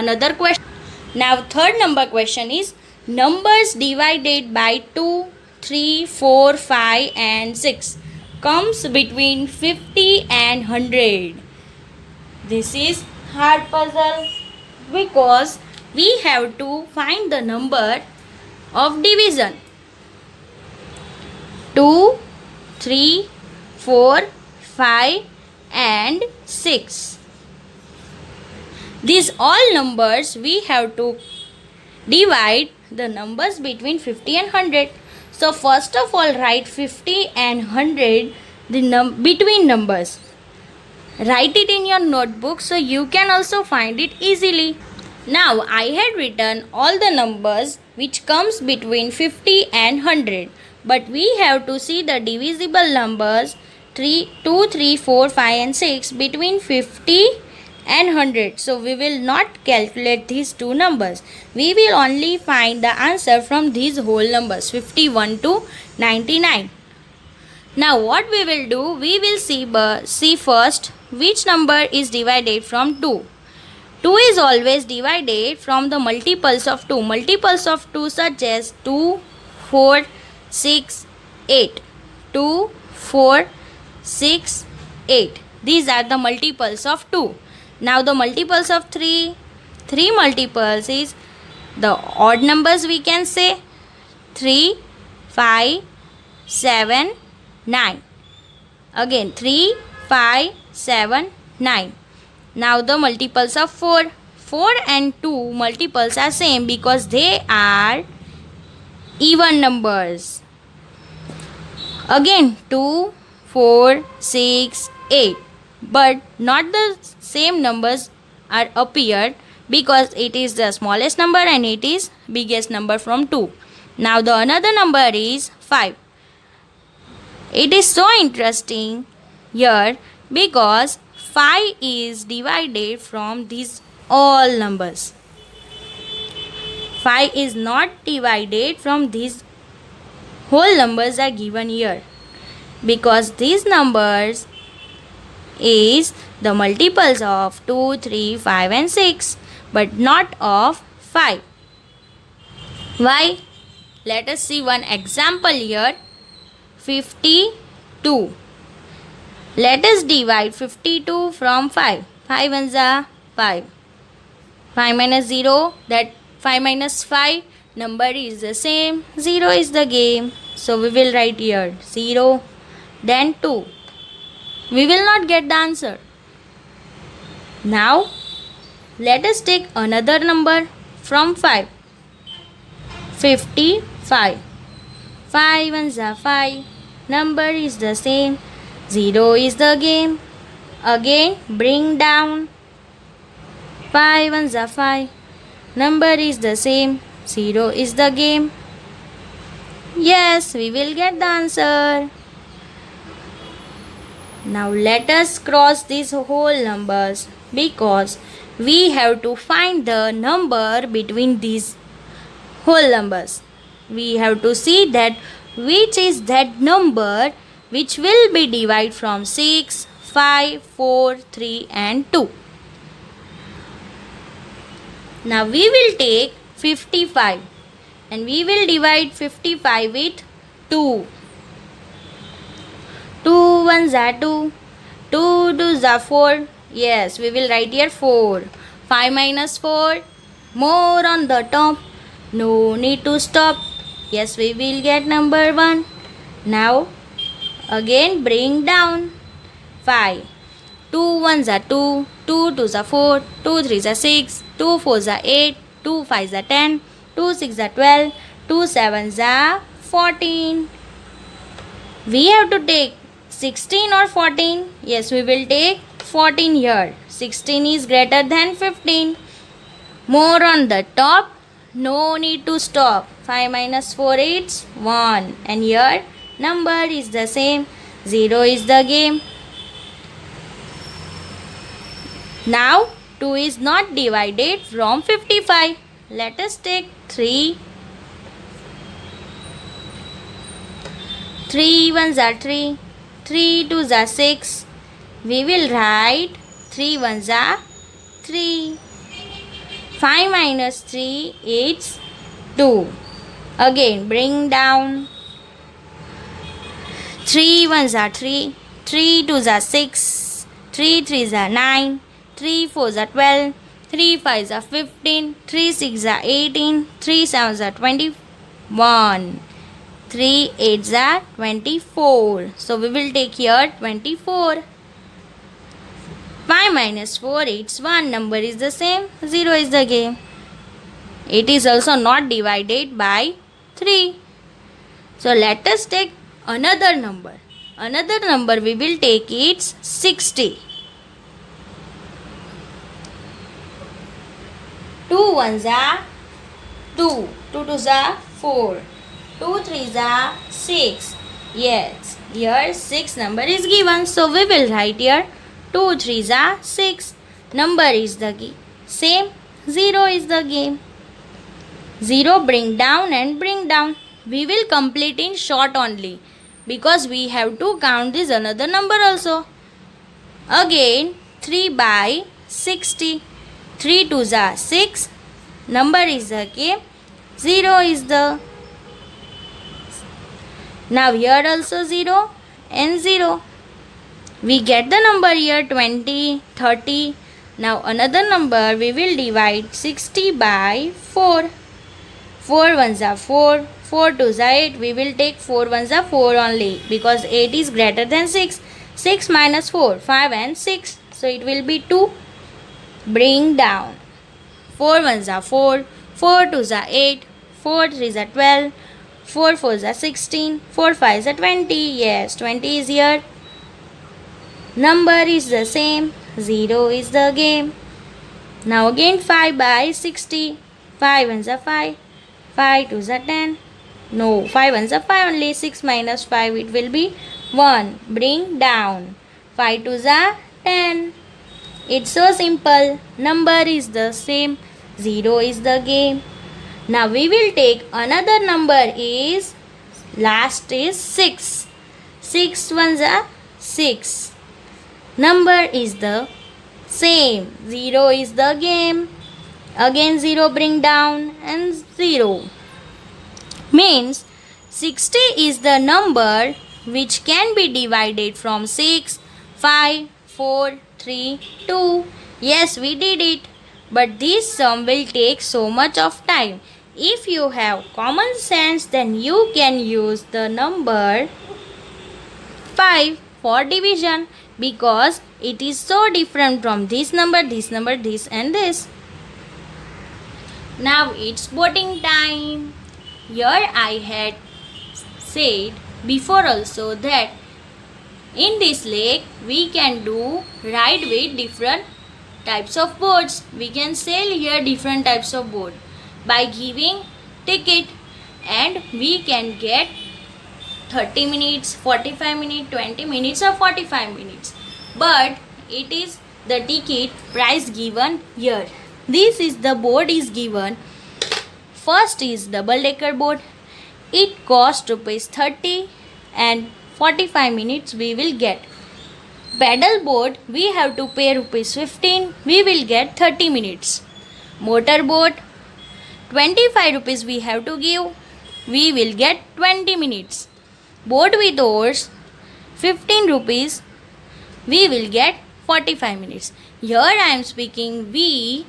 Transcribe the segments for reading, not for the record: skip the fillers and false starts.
another question. Now third number question is numbers divided by 2, 3, 4, 5 and 6 comes between 50 and 100. This is hard puzzle because we have to find the number of division. 2, 3, 4, 5 and 6. These all numbers we have to divide the numbers between 50 and 100. So first of all write 50 and 100 the between numbers. Write it in your notebook so you can also find it easily. Now I had written all the numbers which comes between 50 and 100. But we have to see the divisible numbers 2, 3, 4, 5 and 6 between 50 and 100. So we will not calculate these two numbers. We will only find the answer from these whole numbers 51 to 99. Now what we will do, we will see first which number is divided from 2. 2 is always divided from the multiples of 2. Multiples of 2 such as 2, 4, 6, 8. 2, 4, 6, 8. These are the multiples of 2. Now the multiples of 3. 3 multiples is the odd numbers we can say. 3, 5, 7, 9. Again 3, 5, 7, 9. Now the multiples of 4. 4 and 2 multiples are same because they are even numbers. Again 2, 4, 6, 8. But not the same numbers are appeared because it is the smallest number and it is biggest number from 2. Now the another number is 5. It is so interesting here because 5 is divided from these all numbers. 5 is not divided from these whole numbers are given here because these numbers is the multiples of 2, 3, 5 and 6 but not of 5. Why? Let us see one example here. 52. Let us divide 52 from 5. 5 ones are 5. 5 minus 0, that 5 minus 5 number is the same. 0 is the game. So we will write here 0, then 2. We will not get the answer. Now let us take another number from 5. 55. 5 ones are 5. Number is the same. 0 is the game. Again bring down. 5 ones are 5. Number is the same. 0 is the game. Yes, we will get the answer. Now let us cross these whole numbers because we have to find the number between these whole numbers. We have to see that which is that number which will be divided from 6, 5, 4, 3 and 2. Now we will take 55 and we will divide 55 with 2. 2 ones are 2. 2 twos are 4. Yes, we will write here 4. 5 minus 4. More on the top. No need to stop. Yes, we will get number 1. Now again bring down. 5. 2 ones are 2. 2 twos are 4. 2 threes are 6. 2 fours are 8. 2 fives are 10. 2 six are 12. 2 sevens are 14. We have to take 16 or 14. Yes, we will take 14 here. 16 is greater than 15. More on the top. No need to stop. 5 minus 4 is 1. And here number is the same. 0 is the game. Now 2 is not divided from 55. Let us take 3. 3 ones are 3. 3 twos are 6. We will write 3 ones are 3. 5 minus 3, it's 2. Again, bring down. 3 ones are 3, 3 twos are 6, 3 threes are 9, 3 fours are 12, 3 fives are 15, 3 sixes are 18, 3 sevens are 21, 3 eights are 24. So we will take here 24. 5 minus 4, it's 1. Number is the same. 0 is the game. It is also not divided by 3. So let us take another number. Another number we will take it's 60. 2 ones are 2. 2 twos are 4. 2 threes are 6. Yes, here 6 number is given. So we will write here 2 threes are 6. Number is the same. 0 is the game. 0 bring down and bring down. We will complete in short only because we have to count this another number also. Again 3 by 60. 3 twos are 6. Number is the game. 0 is the. Now here also 0 and 0. We get the number here 20, 30. Now another number we will divide 60 by 4. 4 ones are 4. 4 twos are 8. We will take 4 ones are 4 only because 8 is greater than 6. 6 minus 4, 5 and 6. So it will be 2. Bring down. 4 ones are 4. 4 twos are 8. 4 threes are 12. 4 fours are 16. 4 fives are 20. Yes, 20 is here. Number is the same. 0 is the game. Now again 5 by 60. 5 ones are 5. 5 twos are 10. No, 5 ones are 5 only. 6 minus 5 it will be 1. Bring down. 5 twos are 10. It's so simple. Number is the same. 0 is the game. Now we will take another number is last is 6. 6 ones are 6. Number is the same. 0 is the game. Again 0 bring down and 0. Means 60 is the number which can be divided from 6, 5, 4, 3, 2. Yes, we did it. But this sum will take so much of time. If you have common sense, then you can use the number 5 for division because it is so different from this number, this and this. Now it's boating time. Here I had said before also that in this lake we can do ride with different types of boats. We can sail here different types of boat by giving ticket, and we can get 30 minutes, 45 minutes, 20 minutes or 45 minutes. But it is the ticket price given here. This is the board is given. First is double decker boat. It costs rupees 30 and 45 minutes we will get. Paddle boat we have to pay rupees 15. We will get 30 minutes. Motor boat 25 rupees we have to give. We will get 20 minutes. Boat with oars 15 rupees. We will get 45 minutes. Here I am speaking we,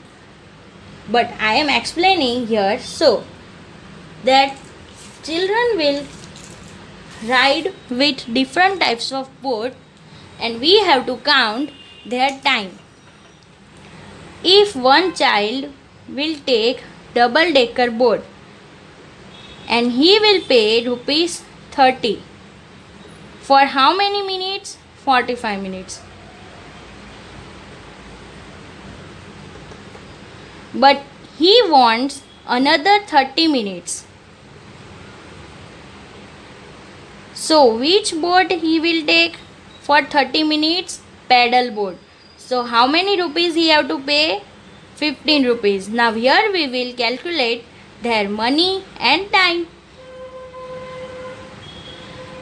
but I am explaining here so that children will ride with different types of boat and we have to count their time. If one child will take double decker boat and he will pay rupees 30 for how many minutes? 45 minutes. But he wants another 30 minutes. So which boat he will take for 30 minutes? Paddle boat. So how many rupees he have to pay? 15 rupees. Now here we will calculate their money and time.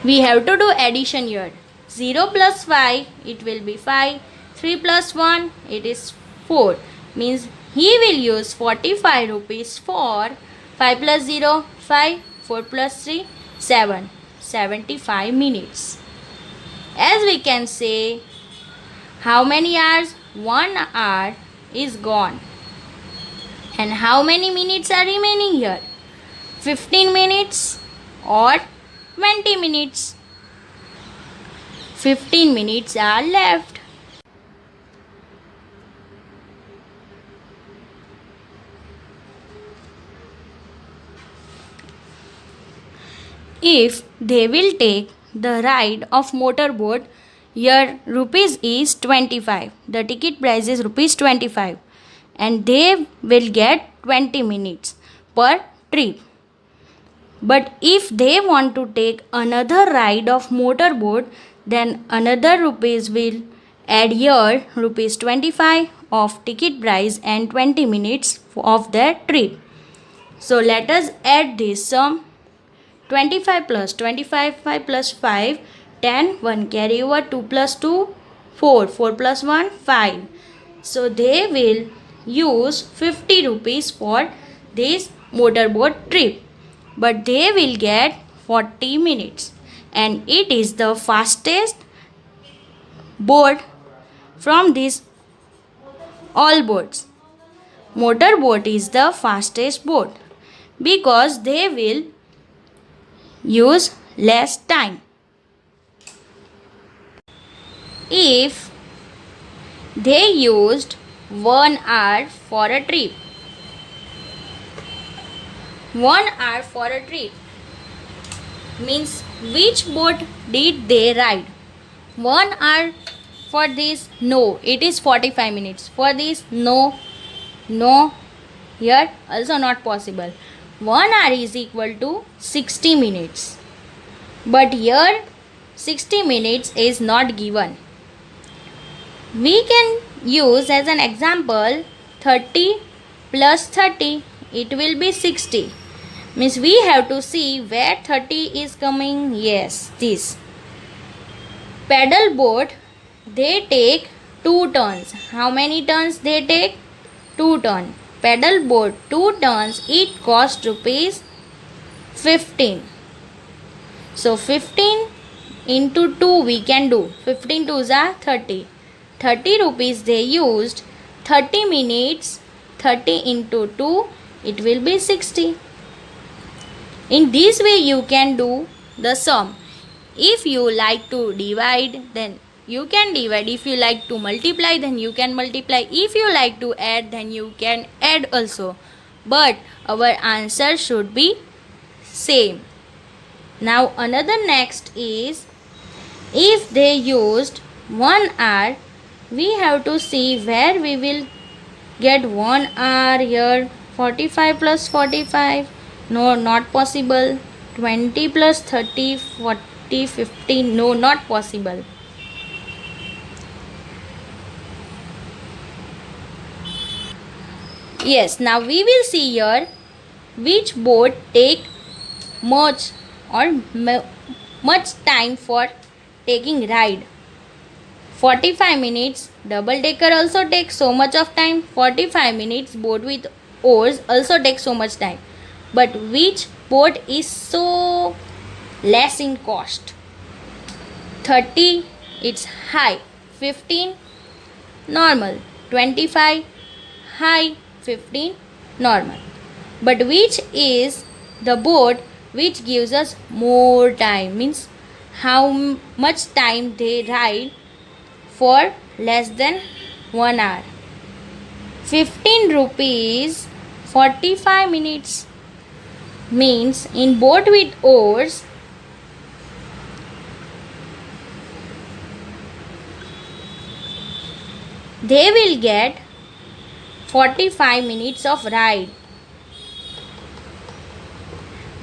We have to do addition here. 0 plus 5 it will be 5. 3 plus 1 it is 4. Means he will use 45 rupees for 5 plus 0, 5, 4 plus 3, 7, 75 minutes. As we can say, how many hours? 1 hour is gone. And how many minutes are remaining here? 15 minutes or 20 minutes? 15 minutes are left. If they will take the ride of motorboat, here rupees is 25. The ticket price is rupees 25 and they will get 20 minutes per trip. But if they want to take another ride of motorboat, then another rupees will add here rupees 25 of ticket price and 20 minutes of their trip. So let us add this sum. 25 plus 25, 5 plus 5, 10, 1 carry over, 2 plus 2, 4, 4 plus 1, 5. So they will use 50 rupees for this motorboat trip. But they will get 40 minutes. And it is the fastest boat from these all boats. Motorboat is the fastest boat because they will use less time. If they used 1 hour for a trip, 1 hour for a trip means which boat did they ride? 1 hour for this? No, it is 45 minutes. For this? No, here also not possible. 1 hour is equal to 60 minutes. But here 60 minutes is not given. We can use as an example 30 plus 30. It will be 60. Means we have to see where 30 is coming. Yes, this. Paddle boat, they take 2 turns. How many turns they take? 2 turns. Paddle boat 2 turns, it cost rupees 15. So 15 into 2 we can do. 15 2s are 30. 30 rupees they used. 30 minutes, 30 into 2, it will be 60. In this way you can do the sum. If you like to divide, then you can divide. If you like to multiply, then you can multiply. If you like to add, then you can add also. But our answer should be same. Now another next is, if they used 1 hour, we have to see where we will get 1 hour here. 45 plus 45. No, not possible. 20 plus 30, 40, 50. No, not possible. Yes, now we will see here which boat take much time for taking ride. 45 minutes, double decker also takes so much of time. 45 minutes, boat with oars also takes so much time. But which boat is so less in cost? 30, it's high. 15, normal. 25, high. 15, normal. But which is the boat which gives us more time? Means how much time they ride for less than 1 hour. 15 rupees, 45 minutes. Means in boat with oars, they will get 45 minutes of ride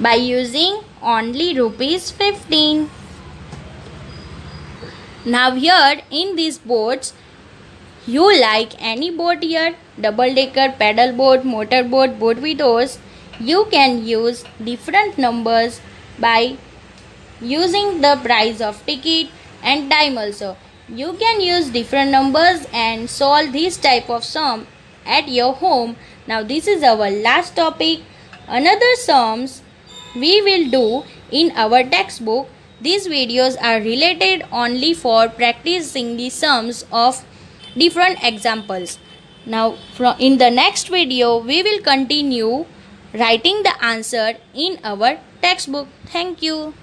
by using only rupees 15. Now here in these boats, you like any boat here, double decker, paddle boat, motor boat, boat with oars, you can use different numbers by using the price of ticket and time also. You can use different numbers and solve this type of sum at your home. Now this is our last topic. Another sums we will do in our textbook. These videos are related only for practicing the sums of different examples. Now in the next video we will continue writing the answer in our textbook. Thank you.